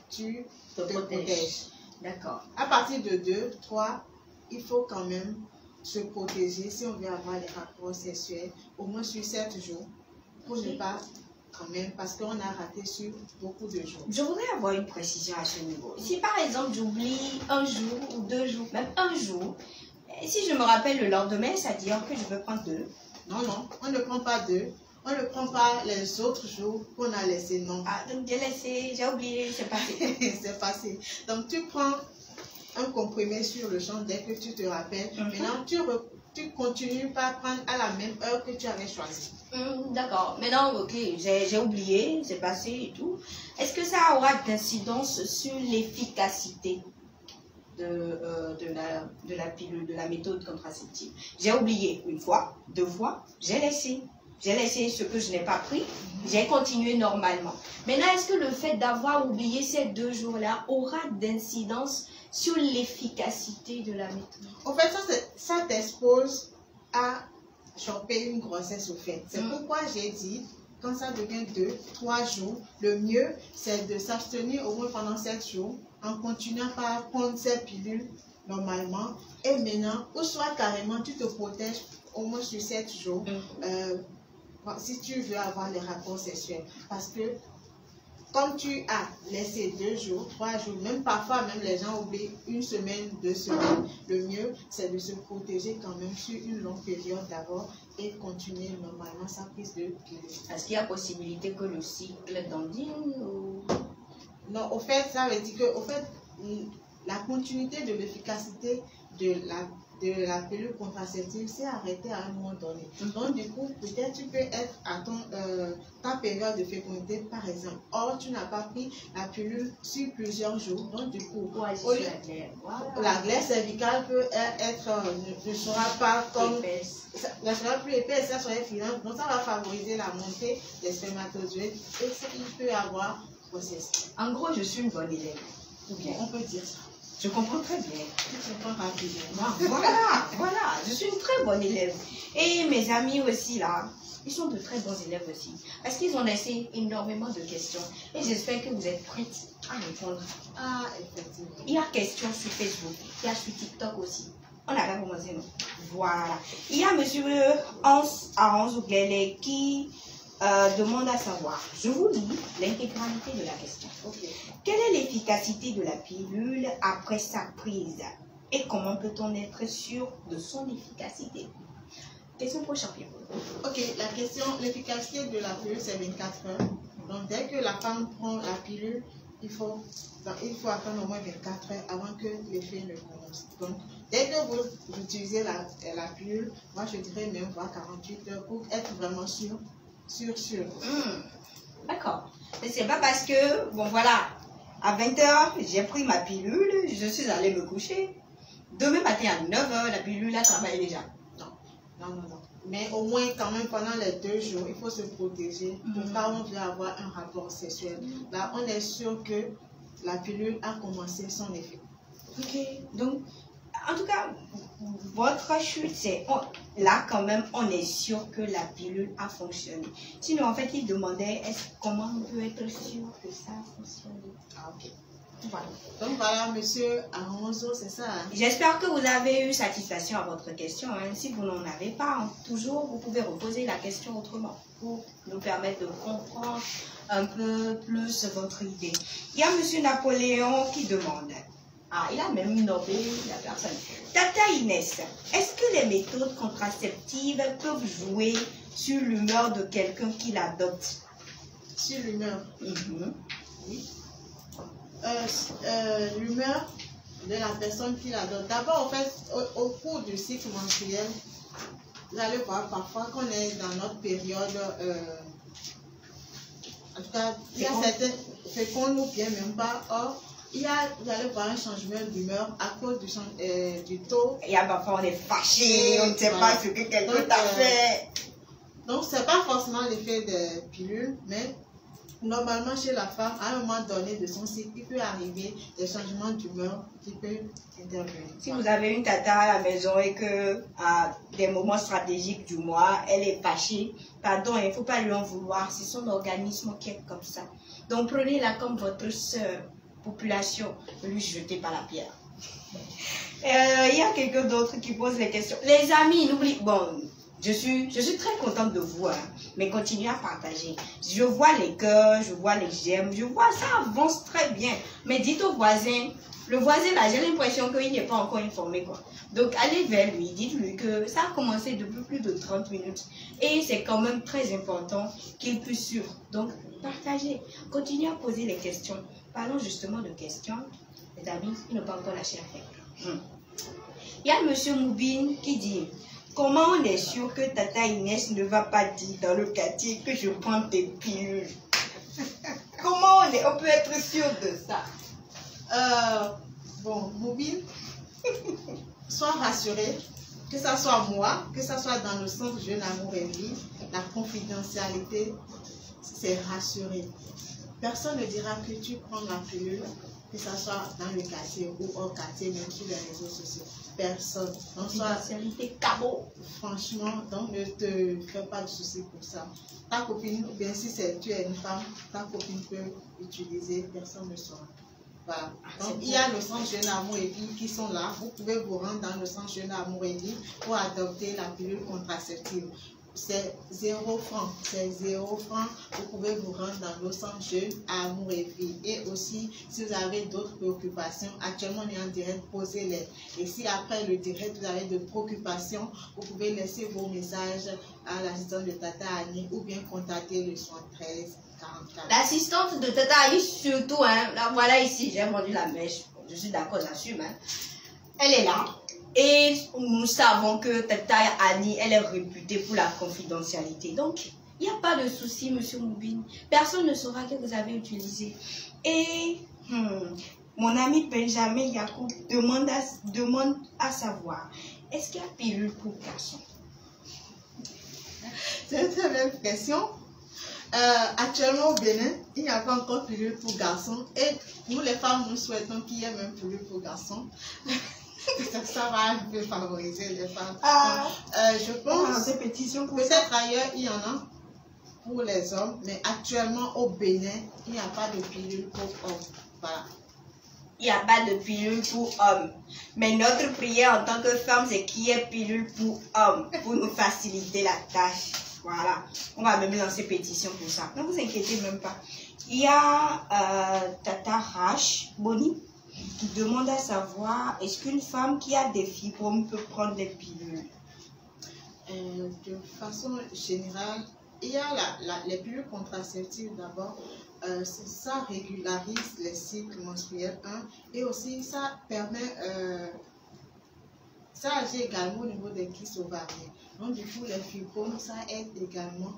tu te protèges. D'accord. À partir de 2, 3, il faut quand même se protéger si on veut avoir des rapports sexuels au moins sur 7 jours pour ne pas quand même, parce qu'on a raté sur beaucoup de jours. Je voudrais avoir une précision à ce niveau. Si par exemple j'oublie un jour ou 2 jours, même un jour, si je me rappelle le lendemain, ça veut dire que je peux prendre 2. Non, on ne prend pas 2. On ne prend pas les autres jours qu'on a laissés, non. Ah, donc j'ai laissé, j'ai oublié, c'est passé. C'est passé. Donc tu prends un comprimé sur le champ dès que tu te rappelles. Maintenant, tu continues par prendre à la même heure que tu avais choisi. D'accord. Maintenant, ok, j'ai oublié, c'est passé et tout. Est-ce que ça aura d'incidence sur l'efficacité de la pilule, de la méthode contraceptive? J'ai oublié 1 fois, 2 fois, j'ai laissé. J'ai laissé ce que je n'ai pas pris, j'ai continué normalement. Maintenant, est-ce que le fait d'avoir oublié ces 2 jours-là aura d'incidence sur l'efficacité de la méthode? En fait, ça t'expose à choper une grossesse au fait. C'est pourquoi j'ai dit, quand ça devient 2, 3 jours, le mieux, c'est de s'abstenir au moins pendant 7 jours, en continuant par prendre ces pilules normalement. Et maintenant, ou soit carrément, tu te protèges au moins sur 7 jours, si tu veux avoir les rapports sexuels. Parce que, comme tu as laissé 2 jours, 3 jours, même parfois, même les gens oublient 1 semaine, 2 semaines, le mieux, c'est de se protéger quand même sur une longue période d'abord et continuer normalement sa prise de pilule. Est-ce qu'il y a possibilité que le cycle dandine ou... Non, au fait, ça veut dire que, au fait, la continuité de l'efficacité de la pilule contraceptive s'est arrêtée à un moment donné. Donc, du coup, peut-être tu peux être à ta période de fécondité, par exemple. Or, tu n'as pas pris la pilule sur plusieurs jours. Donc, du coup, la glaire cervicale peut ne sera pas comme... Ne sera plus épaisse, ça sera filante. Donc, ça va favoriser la montée des spermatozoïdes et il peut avoir grossesse. En gros, je suis une bonne élève. Ou bien, on peut dire ça. Je comprends très bien. Tu comprends rapidement. Voilà, je suis une très bonne élève. Et mes amis aussi, là, ils sont de très bons élèves aussi. Parce qu'ils ont laissé énormément de questions. Et j'espère que vous êtes prêtes à répondre. Ah, effectivement. Il y a questions sur Facebook, il y a sur TikTok aussi. On n'a pas commencé, non? Voilà. Il y a monsieur Hans Ougele qui demande à savoir, je vous lis l'intégralité de la question. Okay. Quelle est l'efficacité de la pilule après sa prise et comment peut-on être sûr de son efficacité? Question pour champion. Ok, la question, l'efficacité de la pilule, c'est 24 heures. Donc, dès que la femme prend la pilule, il faut attendre au moins 24 heures avant que l'effet ne commence. Donc, dès que vous utilisez la pilule, moi je dirais même voir 48 heures pour être vraiment sûr. D'accord. C'est pas parce que, bon voilà, à 20h, j'ai pris ma pilule, je suis allée me coucher. Demain matin à 9h, la pilule a travaillé déjà. Non. Mais au moins, quand même, pendant les 2 jours, il faut se protéger. Pour pas on veut avoir un rapport sexuel. Là, on est sûr que la pilule a commencé son effet. Ok, donc, en tout cas, votre chute, c'est là quand même, on est sûr que la pilule a fonctionné. Sinon, en fait, il demandait comment on peut être sûr que ça a fonctionné. Ah, ok. Voilà. Donc voilà, monsieur Aronzo, c'est ça. Hein? J'espère que vous avez eu satisfaction à votre question. Hein. Si vous n'en avez pas, toujours, vous pouvez reposer la question autrement pour nous permettre de comprendre un peu plus votre idée. Il y a monsieur Napoléon qui demande. Ah, il a même nommé la personne. Tata Inès, est-ce que les méthodes contraceptives peuvent jouer sur l'humeur de quelqu'un qui l'adopte? Sur l'humeur? Oui. L'humeur de la personne qui l'adopte. D'abord, en fait, au cours du cycle menstruel, vous allez voir parfois qu'on est dans notre période, en tout cas, il y a certaines fécondes ou bien même pas. Or, vous allez voir un changement d'humeur à cause du taux. Il y a parfois on est fâché, on ne sait pas ce que quelqu'un t'a fait. Donc, ce n'est pas forcément l'effet de pilule, mais normalement, chez la femme, à un moment donné de son cycle, il peut arriver des changements d'humeur qui peuvent intervenir. Si vous avez une tata à la maison et que à des moments stratégiques du mois, elle est fâchée, pardon, il ne faut pas lui en vouloir. C'est son organisme qui est comme ça. Donc, prenez-la comme votre sœur. Population, ne lui jetez pas la pierre. Il y a quelqu'un d'autre qui pose les questions. Les amis, n'oubliez... Bon, je suis très contente de vous, hein, mais continuez à partager. Je vois les cœurs, je vois les j'aime, je vois ça avance très bien. Mais dites au voisin, le voisin là, j'ai l'impression qu'il n'est pas encore informé, quoi. Donc allez vers lui, dites-lui que ça a commencé depuis plus de 30 minutes. Et c'est quand même très important qu'il puisse suivre. Donc partagez, continuez à poser les questions. Parlons justement de questions, les amis, qui n'ont pas encore lâché l'affaire. Il y a monsieur Moubine qui dit, comment on est sûr que Tata Inès ne va pas dire dans le quartier que je prends tes pilules? Comment on peut être sûr de ça? Bon, Moubine, sois rassuré, que ça soit moi, que ça soit dans le centre Jeune Amour et Vie, la confidentialité, c'est rassuré. Personne ne dira que tu prends la pilule, que ce soit dans le quartier ou hors quartier, même sur les réseaux sociaux. Personne. Donc, Confidentialité cabot. Franchement, donc ne te fais pas de soucis pour ça. Ta copine, ou bien si tu es une femme, ta copine peut utiliser, personne ne saura. Voilà. Donc, il y a le centre Jeune Amour et Vie qui sont là. Vous pouvez vous rendre dans le centre Jeune Amour et Vie pour adopter la pilule contraceptive. C'est 0 francs. C'est 0 francs. Vous pouvez vous rendre dans le centre Jeune Amour et Vie. Et aussi, si vous avez d'autres préoccupations, actuellement on est en direct, posez-les. Et si après le direct, vous avez de préoccupations, vous pouvez laisser vos messages à l'assistante de Tata Annie ou bien contacter le 73 44. L'assistante de Tata Annie surtout, hein, là, voilà ici, j'ai vendu la mèche. Je suis d'accord, j'assume. Hein. Elle est là. Et nous savons que Tata Annie, elle est réputée pour la confidentialité. Donc, il n'y a pas de souci, monsieur Moubine. Personne ne saura que vous avez utilisé. Et mon ami Benjamin Yacoub demande à savoir, est-ce qu'il y a pilule pour garçon? C'est une très belle question. Actuellement au Bénin, il n'y a pas encore pilule pour garçons. Et nous les femmes, nous souhaitons qu'il y ait même pilule pour garçons. Ça va un peu favoriser les femmes. Je pense peut-être ailleurs il y en a pour les hommes, mais actuellement au Bénin, il n'y a pas de pilule pour hommes. Voilà. Il n'y a pas de pilule pour hommes. Mais notre prière en tant que femme, c'est qu'il y ait pilule pour hommes, pour nous faciliter la tâche. Voilà. On va même lancer pétition pour ça. Ne vous inquiétez même pas. Il y a Tata Rash Boni qui demande à savoir, est-ce qu'une femme qui a des fibromes peut prendre des pilules? De façon générale, il y a les pilules contraceptives d'abord. Ça régularise les cycles menstruels, et aussi ça permet, ça agit également au niveau des kystes ovariens. Donc du coup, les fibromes, ça aide également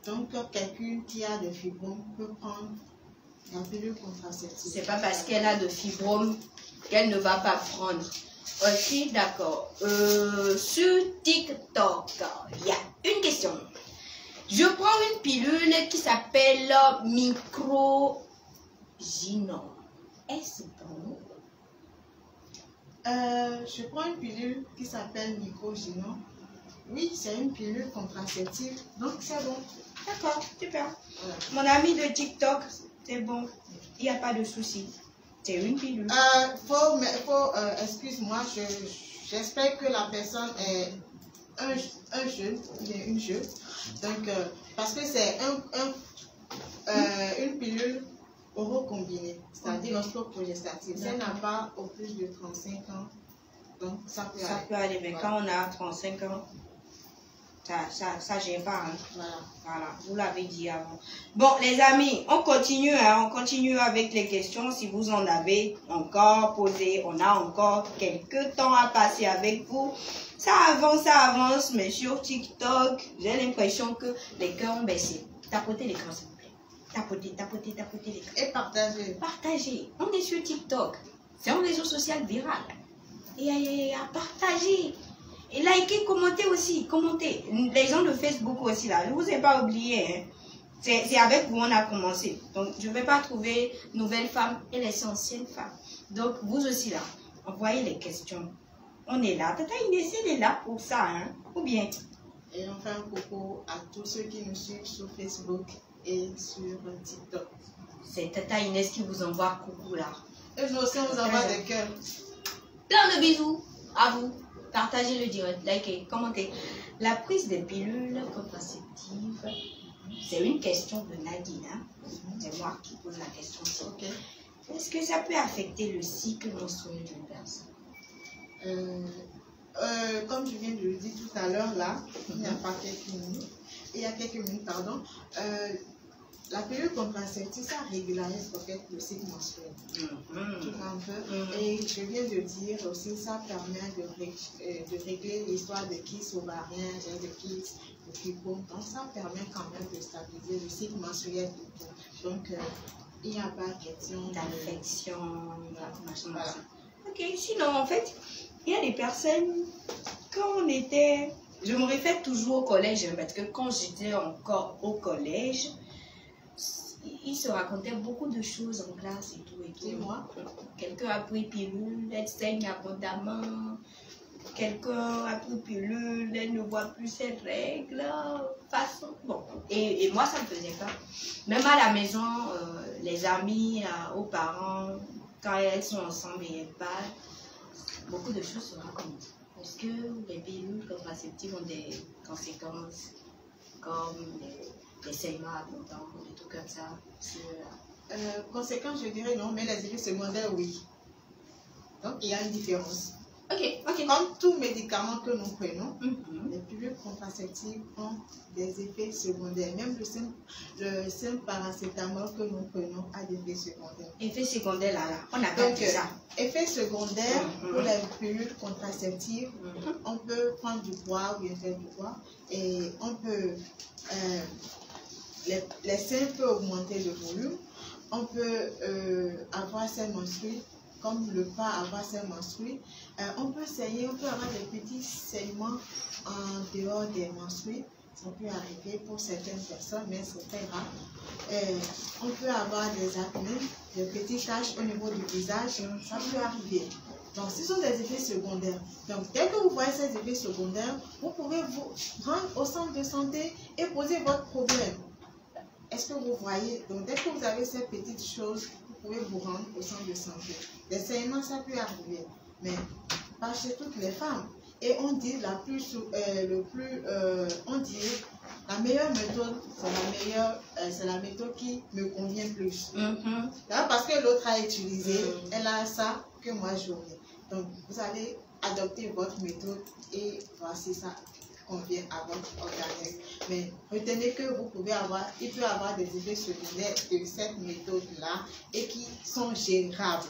Donc, quelqu'un qui a des fibromes peut prendre la pilule contraceptive. C'est pas parce qu'elle a de fibromes qu'elle ne va pas prendre. Ok, d'accord. Sur TikTok, il y a une question. Je prends une pilule qui s'appelle Microgynon. Est-ce bon? Je prends une pilule qui s'appelle Microgynon. Oui, c'est une pilule contraceptive, donc c'est bon. D'accord, super. Voilà. Mon ami de TikTok, c'est bon. Il n'y a pas de souci. C'est une pilule. Excuse-moi, j'espère que la personne est un jeune, il est une jeune. Donc, parce que c'est une pilule oro-combinée, c'est-à-dire osteoprogestative. Si elle n'a pas au plus de 35 ans, donc ça peut aller. Mais voilà. quand on a 35 ans, ça gêne pas. Hein. Voilà, vous l'avez dit avant. Bon, les amis, on continue, hein, on continue avec les questions. Si vous en avez encore posé, on a encore quelques temps à passer avec vous. Ça avance, mais sur TikTok, j'ai l'impression que les cœurs ont baissé. Tapotez l'écran, s'il vous plaît. Tapotez l'écran. Et partagez. Partagez. On est sur TikTok. C'est un réseau social viral. Et partagez. Et likez, commentez aussi. Commentez. Les gens de Facebook aussi, là. Je ne vous ai pas oublié. Hein. C'est avec vous on a commencé. Donc, je ne vais pas trouver nouvelles femmes. Elle est ancienne femme. Donc, vous aussi, là. Envoyez les questions. On est là. Tata Inès, elle est là pour ça. Hein. Ou bien. Et on fait un coucou à tous ceux qui nous suivent sur Facebook et sur TikTok. C'est Tata Inès qui vous envoie coucou, là. Et nous aussi, on vous envoie des cœurs. Plein de bisous à vous. Partagez le direct, likez, commentez. La prise des pilules contraceptives, c'est une question de Nadine. Hein? C'est moi qui pose la question. Okay. Est-ce que ça peut affecter le cycle menstruel d'une personne? Comme je viens de le dire tout à l'heure, là, il y a quelques minutes, pardon, la pilule contraceptive, ça régularise peut-être le cycle menstruel. Et je viens de dire aussi, ça permet de régler l'histoire de kyste ovarien, de kyste, de fibrome. Donc, ça permet quand même de stabiliser le cycle menstruel. Donc, il n'y a pas question d'infection, machin. Voilà. Ok, sinon, en fait, il y a des personnes, quand on était... Je me réfère toujours au collège, parce que quand j'étais encore au collège, ils se racontaient beaucoup de choses en classe et tout. Et moi, quelqu'un a pris pilule, elle saigne abondamment. Quelqu'un a pris pilule, elle ne voit plus ses règles. Façon. Bon. Et moi, ça me faisait peur. Même à la maison, les amis, aux parents, quand elles sont ensemble et elles parlent, beaucoup de choses se racontent. Est-ce que les pilules contraceptives ont des conséquences comme les saignements abondants, des trucs comme ça? Conséquences, je dirais non, mais les effets secondaires, oui. Donc, il y a une différence. Ok. Comme tout médicament que nous prenons, les pilules contraceptives ont des effets secondaires. Même le simple paracétamol que nous prenons a des effets secondaires. Effets secondaires, là, on a pas dit ça. Effets secondaires pour les pilules contraceptives, on peut prendre du poids ou bien faire du poids. Et on peut... les seins peuvent augmenter le volume. On peut avoir ses menstrues. Comme le pas avoir ses menstrues, on peut saigner, on peut avoir des petits saignements en dehors des menstrues. Ça peut arriver pour certaines personnes, mais c'est très rare. On peut avoir des acnés, des petites taches au niveau du visage, ça peut arriver. Donc, ce sont des effets secondaires. Donc, dès que vous voyez ces effets secondaires, vous pouvez vous rendre au centre de santé et poser votre problème. Est-ce que vous voyez? Donc, dès que vous avez ces petites choses, vous pouvez vous rendre au centre de santé. Les saignements, ça peut arriver, mais pas chez toutes les femmes. Et on dit la meilleure méthode, c'est la méthode qui me convient plus. Parce que l'autre a utilisé, elle a ça que moi j'aurais. Donc, vous allez adopter votre méthode et voir si ça convient à votre organisme. Mais retenez que il peut y avoir des effets secondaires de cette méthode-là et qui sont gérables.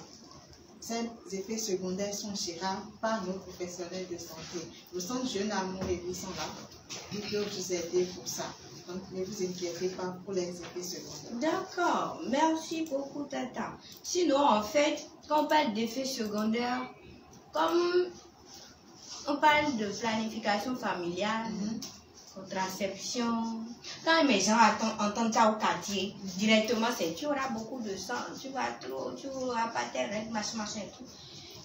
Ces effets secondaires sont gérables par nos professionnels de santé. Le centre Jeune Amour et Vie sont là. Ils peuvent vous aider pour ça. Donc, ne vous inquiétez pas pour les effets secondaires. D'accord, merci beaucoup Tata. Sinon, en fait, quand on parle d'effets secondaires, comme on parle de planification familiale, contraception, quand mes gens entendent ça au quartier, directement c'est tu auras beaucoup de sang, tu auras pas tes règles, machin et tout.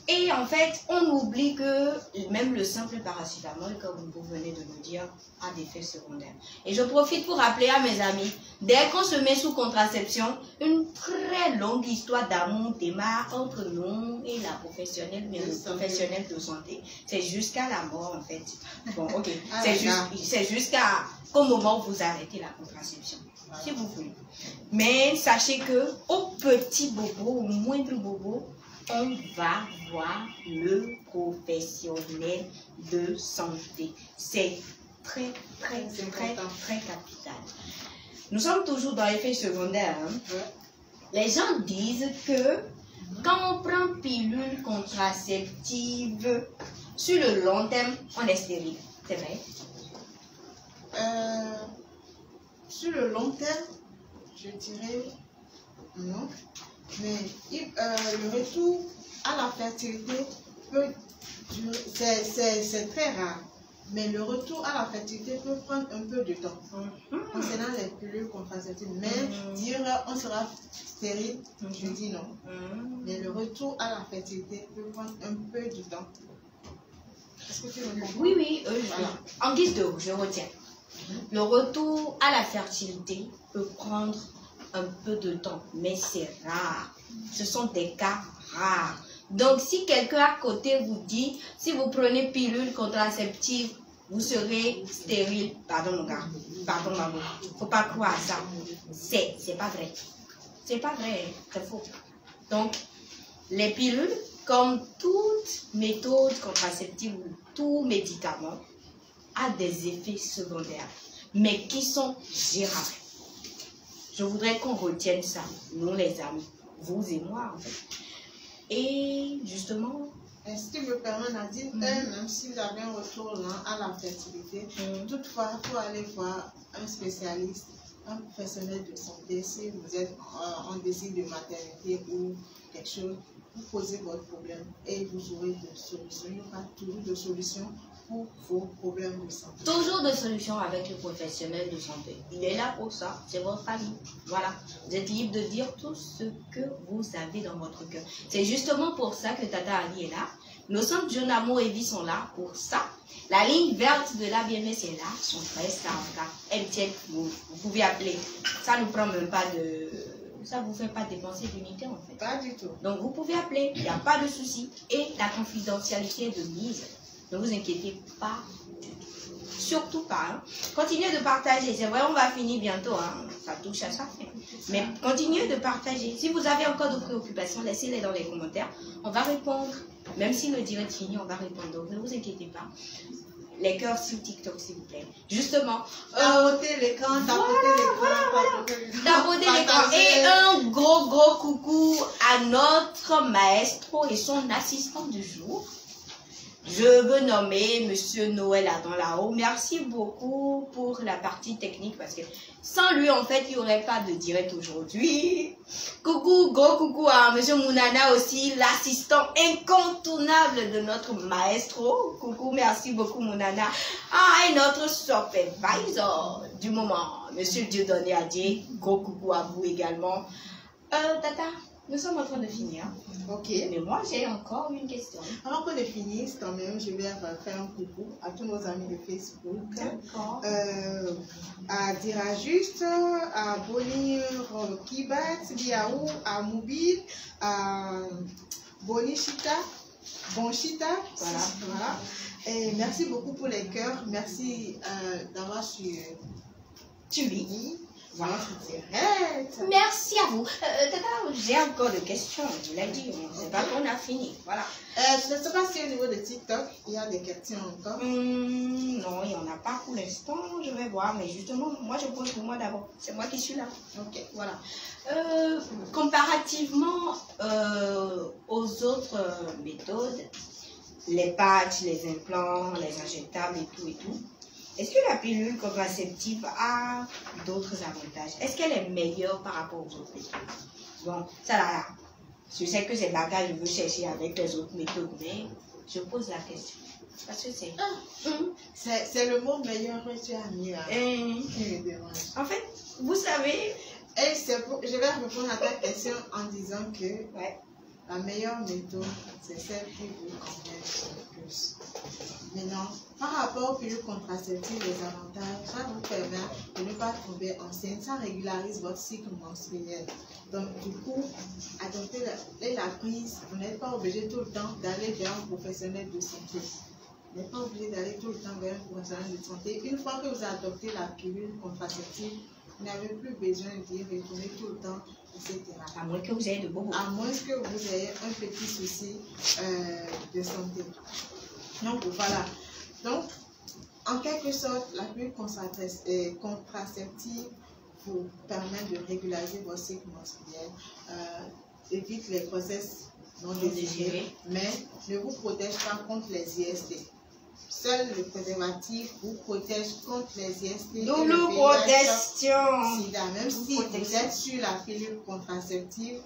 Et en fait, on oublie que même le simple paracétamol, comme vous venez de nous dire, a des effets secondaires. Et je profite pour rappeler à mes amis, dès qu'on se met sous contraception, une très longue histoire d'amour démarre entre nous et la professionnelle, mais le professionnel de santé. C'est jusqu'à la mort, en fait. Bon, ok. C'est jusqu'à qu'au moment où vous arrêtez la contraception, si vous voulez. Mais sachez que au petit bobo, au moindre bobo, on va voir le professionnel de santé. C'est très capital. Nous sommes toujours dans l'effet secondaire. Hein? Les gens disent que quand on prend pilule contraceptive, sur le long terme, on est stérile. C'est vrai? Sur le long terme, je dirais non. Mais le retour à la fertilité peut durer, c'est très rare. Mais le retour à la fertilité peut prendre un peu de temps. Concernant les pilules contraceptives. Mais dire on sera stérile, je dis non. Mais le retour à la fertilité peut prendre un peu de temps. Est-ce que tu me comprends? Oui, voilà. En guise de je retiens. Le retour à la fertilité peut prendre un peu de temps, mais c'est rare. Ce sont des cas rares. Donc, si quelqu'un à côté vous dit, si vous prenez pilule contraceptive, vous serez stérile. Pardon, mon gars. Pardon, maman. Faut pas croire à ça. C'est pas vrai. C'est pas vrai. C'est faux. Donc, les pilules, comme toute méthode contraceptive ou tout médicament, a des effets secondaires, mais qui sont gérables. Je voudrais qu'on retienne ça, nous les amis, vous et moi en fait. Et justement... Si tu me permets, Nadine, même si vous avez un retour lent à la fertilité, toutefois, il faut aller voir un spécialiste, un professionnel de santé. Si vous êtes en désir de maternité ou quelque chose, vous posez votre problème et vous aurez des solutions. Il y aura toujours des solutions pour vos problèmes de santé. Toujours de solutions avec le professionnel de santé. Il est là pour ça, c'est votre famille. Voilà, vous êtes libre de dire tout ce que vous avez dans votre cœur. C'est justement pour ça que Tata Ali est là. Nos centres Jeune Amour et Vie sont là pour ça. La ligne verte de la BMS est là, son frère Stavka. Elle tient, vous pouvez appeler. Ça ne prend même pas de... Ça ne vous fait pas dépenser d'unité en fait. Pas du tout. Donc vous pouvez appeler, il n'y a pas de souci. Et la confidentialité est de mise. Ne vous inquiétez pas du tout. Surtout pas. Hein. Continuez de partager. C'est vrai, on va finir bientôt. Hein. Ça touche à sa fin. Mais continuez de partager. Si vous avez encore d'autres préoccupations, laissez-les dans les commentaires. On va répondre. Même si le direct finit, on va répondre. Donc ne vous inquiétez pas. Les cœurs sur TikTok, s'il vous plaît. Justement. Tapoter l'écran, tapoter l'écran. Et un gros coucou à notre maestro et son assistant du jour. Je veux nommer Monsieur Noël Adam là-haut. Merci beaucoup pour la partie technique parce que sans lui, en fait, il n'y aurait pas de direct aujourd'hui. Coucou, gros coucou à Monsieur Mounana aussi, l'assistant incontournable de notre maestro. Coucou, merci beaucoup Mounana. Ah, et notre supervisor du moment, Monsieur Dieudonné Adjé. Gros coucou à vous également. Tata, nous sommes en train de finir. Ok. Mais moi, j'ai encore une question. Avant qu'on finisse, quand même, je vais faire un coucou à tous nos amis de Facebook. D'accord. À Dirajuste, à Bonnie Kibat, Biaou, à Moubil, à Bonishita, Bonchita. Voilà. Et merci beaucoup pour les cœurs. Merci d'avoir suivi. Voilà, merci à vous. Tata, j'ai encore des questions. Je l'ai dit, c'est pas qu'on a fini. Voilà. Je ne sais pas si au niveau de TikTok, il y a des questions encore. Non, il n'y en a pas pour l'instant. Je vais voir. Mais justement, moi, je pose pour moi d'abord. C'est moi qui suis là. Ok. Voilà. Comparativement aux autres méthodes, les patchs, les implants, les injectables et tout, est-ce que la pilule contraceptive a d'autres avantages? Est-ce qu'elle est meilleure par rapport aux autres méthodes? Bon, ça là, je sais que c'est bagarre, je veux chercher avec les autres méthodes, mais je pose la question. Parce que c'est... C'est le mot meilleur que tu as mis là. Qui me dérange. En fait, vous savez... Et je vais répondre à ta question en disant que la meilleure méthode, c'est celle qui vous convient le plus. Maintenant, par rapport aux pilules contraceptives, les avantages, ça vous permet de ne pas tomber enceinte, ça régularise votre cycle menstruel. Donc, du coup, adopter la prise, vous n'êtes pas obligé tout le temps d'aller vers un professionnel de santé. Vous n'êtes pas obligé d'aller tout le temps vers un professionnel de santé. Une fois que vous adoptez la pilule contraceptive, vous n'avez plus besoin d'y retourner tout le temps, etc. À moins que vous ayez de beaux. À moins que vous ayez un petit souci de santé. Donc, voilà. Donc, en quelque sorte, la pilule contraceptive vous permet de régulariser votre cycle menstruel, évite les grossesses non désirées, mais ne vous protège pas contre les IST. Seul le préservatif vous protège contre les IST. Double protection. Même si vous êtes sur la pilule contraceptive,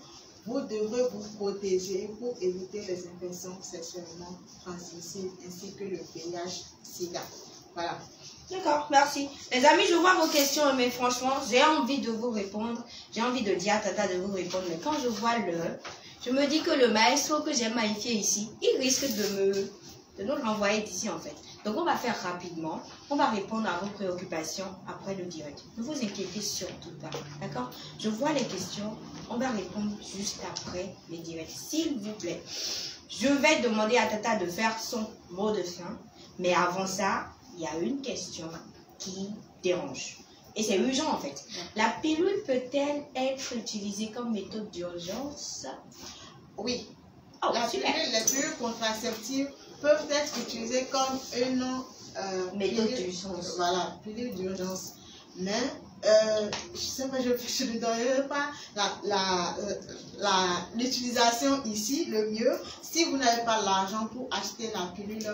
vous devrez vous protéger pour éviter les infections sexuellement transmissibles ainsi que le VIH/SIDA. Voilà. D'accord, merci. Les amis, je vois vos questions, mais franchement, j'ai envie de vous répondre. J'ai envie de dire à Tata de vous répondre, mais quand je vois l'heure, je me dis que le maestro que j'ai magnifié ici, il risque de nous renvoyer d'ici en fait. Donc on va faire rapidement, on va répondre à vos préoccupations après le direct. Ne vous inquiétez surtout pas, d'accord? Je vois les questions, on va répondre juste après les directs, s'il vous plaît. Je vais demander à Tata de faire son mot de fin, mais avant ça, il y a une question qui dérange. Et c'est urgent en fait. La pilule peut-elle être utilisée comme méthode d'urgence? Oui. Oh, les pilules contraceptives peuvent être utilisées comme une méthode d'urgence. Voilà, pilule d'urgence. Mais je sais pas, je ne donnerai pas l'utilisation ici, le mieux. Si vous n'avez pas l'argent pour acheter la pilule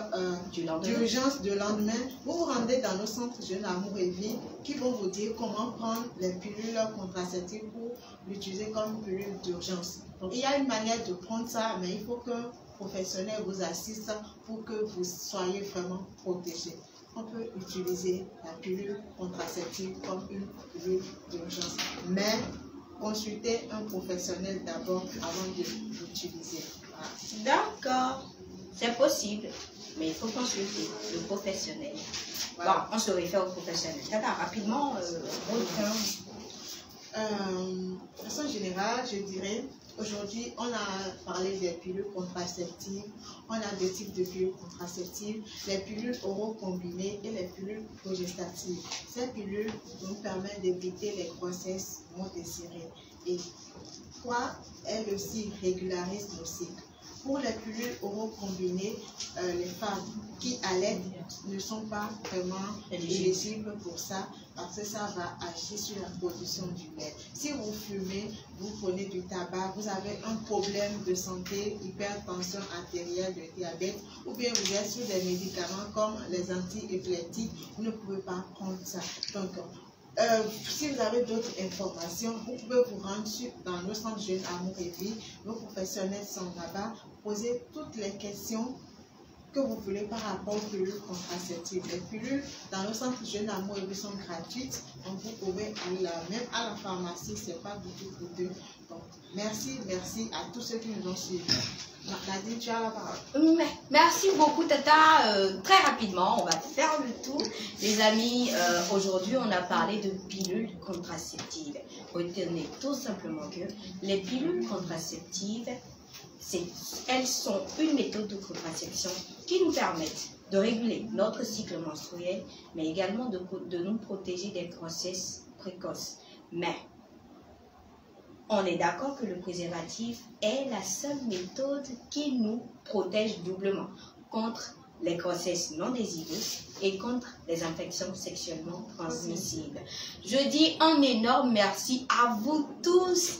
d'urgence du lendemain, vous vous rendez dans nos centres Jeunes Amour et Vie qui vont vous dire comment prendre les pilules contraceptives pour l'utiliser comme pilule d'urgence. Donc il y a une manière de prendre ça, mais il faut qu'un professionnel vous assiste pour que vous soyez vraiment protégé. On peut utiliser la pilule contraceptive comme une pilule d'urgence, mais consultez un professionnel d'abord avant de l'utiliser. Voilà. D'accord, c'est possible, mais il faut consulter le professionnel. Voilà. Bon, on se réfère au professionnel. Tata, rapidement, de façon générale, je dirais, aujourd'hui, on a parlé des pilules contraceptives. On a deux types de pilules contraceptives, les pilules oraux-combinées et les pilules progestatives. Ces pilules nous permettent d'éviter les grossesses non désirées. Et quoi, elles aussi régularisent nos cycles. Pour les pilules oraux-combinées, les femmes qui allaitent ne sont pas vraiment éligibles pour ça parce que ça va agir sur la production du lait. Si vous fumez, vous prenez du tabac, vous avez un problème de santé, hypertension artérielle, de diabète, ou bien vous êtes sur des médicaments comme les anti-épileptiques, vous ne pouvez pas prendre ça. Donc, si vous avez d'autres informations, vous pouvez vous rendre dans nos centres Jeunes Amour et Vie. Nos professionnels sont là-bas. Posez toutes les questions que vous voulez par rapport aux pilules contraceptives. Les pilules dans nos centres Jeunes Amour et Vie sont gratuites. Donc vous pouvez aller là, même à la pharmacie, c'est pas du tout coûteux. Donc merci à tous ceux qui nous ont suivis. Nadine, tu as la parole. Merci beaucoup Tata. Très rapidement, on va faire le tour. Les amis, aujourd'hui on a parlé de pilules contraceptives. Retenez tout simplement que les pilules contraceptives, elles sont une méthode de contraception qui nous permettent de réguler notre cycle menstruel, mais également de nous protéger des grossesses précoces. Mais on est d'accord que le préservatif est la seule méthode qui nous protège doublement contre les grossesses non désirées et contre les infections sexuellement transmissibles. Je dis un énorme merci à vous tous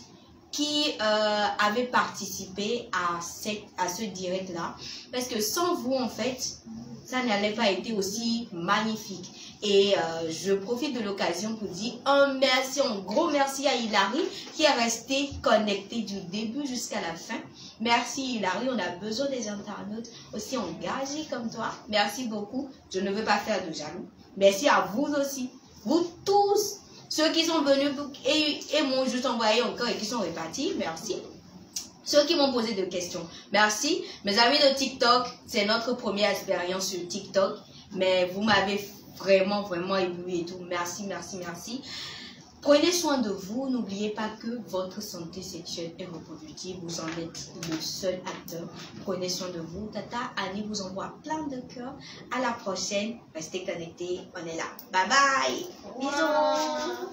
qui avez participé à ce direct-là. Parce que sans vous, en fait, ça n'allait pas être aussi magnifique. Et je profite de l'occasion pour dire un gros merci à Hilary qui est resté connecté du début jusqu'à la fin. Merci Hilary, on a besoin des internautes aussi engagés comme toi. Merci beaucoup, je ne veux pas faire de jaloux. Merci à vous aussi, vous tous, ceux qui sont venus et m'ont juste envoyé encore et qui sont repartis, merci. Ceux qui m'ont posé des questions, merci. Mes amis de TikTok, c'est notre première expérience sur TikTok, mais vous m'avez vraiment ébloui et tout. Merci, merci, merci. Prenez soin de vous. N'oubliez pas que votre santé sexuelle et reproductive, vous en êtes le seul acteur. Prenez soin de vous. Tata Annie vous envoie plein de cœurs. À la prochaine. Restez connectés. On est là. Bye bye. Bisous.